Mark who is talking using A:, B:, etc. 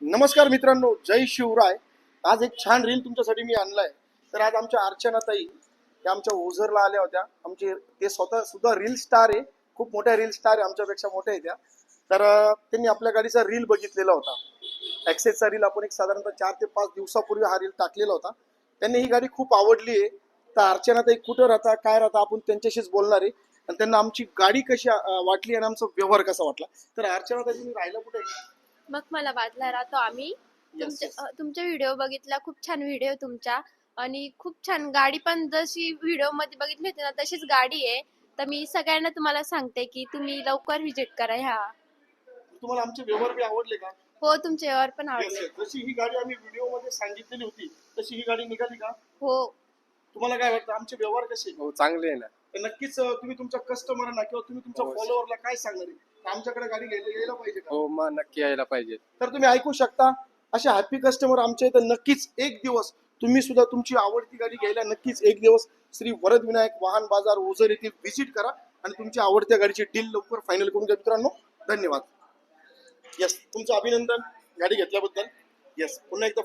A: नमस्कार मित्रांनो, जय शिवराय. आज एक छान रील तुमच्यासाठी मी आणलाय. तर आज आमच्या अर्चनाताई त्या आमच्या ओझरला आल्या होत्या. आमचे ते स्वतः सुद्धा रील स्टार आहे, खूप मोठ्या रील स्टार आहे, आमच्यापेक्षा मोठ्या आहे त्या. तर त्यांनी आपल्या गाडीचा रील बघितलेला होता. ॲक्सेसचा रील आपण एक साधारणतः 4 ते 5 दिवसापूर्वी हा रील टाकलेला होता. त्यांनी ही गाडी खूप आवडली आहे. तर अर्चनाताई कुठं राहता, काय राहता, आपण त्यांच्याशीच बोलणार आहे. आणि त्यांना आमची गाडी कशी वाटली आणि आमचा व्यवहार कसा वाटला. तर अर्चनाताई, तुम्ही राहिला कुठे?
B: मग मला बादला राहतो आम्ही.
A: Yes, yes.
B: तुमचा व्हिडिओ बघितला, खूप छान व्हिडिओ तुमचा. आणि खूप छान गाडी पण जशी व्हिडिओ मध्ये बघितली होती ना तशीच गाडी आहे. तर मी सगळ्यांना तुम्हाला सांगते की तुम्ही लवकर व्हिजिट करा ह्या.
A: तुम्हाला आमचे व्यवहार बी आवडले का?
B: हो, तुमचे व्यवहार पण
A: Yes,
B: आवडले.
A: yes. जशी ही गाडी आम्ही व्हिडिओ मध्ये सांगितलेली होती तशी ही गाडी निघाली का?
B: हो,
A: तुम्हाला काय वाटतं, आमचे व्यवहार कसे?
C: हो, चांगले आहे ना.
A: तर नक्कीच तुम्ही तुमच्या कस्टमरना किंवा तुम्ही तुमच्या
C: हो.
A: फॉलोअरला काय सांगणार आहे? आमच्याकडे गाडी घ्यायला यायला पाहिजे का?
C: हो, मग नक्की यायला पाहिजे.
A: तर तुम्ही ऐकू शकता, असे हॅपी कस्टमर आमच्या इथं नक्कीच एक दिवस तुम्ही सुद्धा तुमची आवडती गाडी घ्यायला नक्कीच एक दिवस श्री वरद विनायक वाहन बाजार ओझर येथे व्हिजिट करा आणि तुमच्या आवडत्या गाडीची डील लवकर फायनल करून घ्या. मित्रांनो, धन्यवाद. यस, तुमचं अभिनंदन गाडी घेतल्याबद्दल. यस, पुन्हा एकदा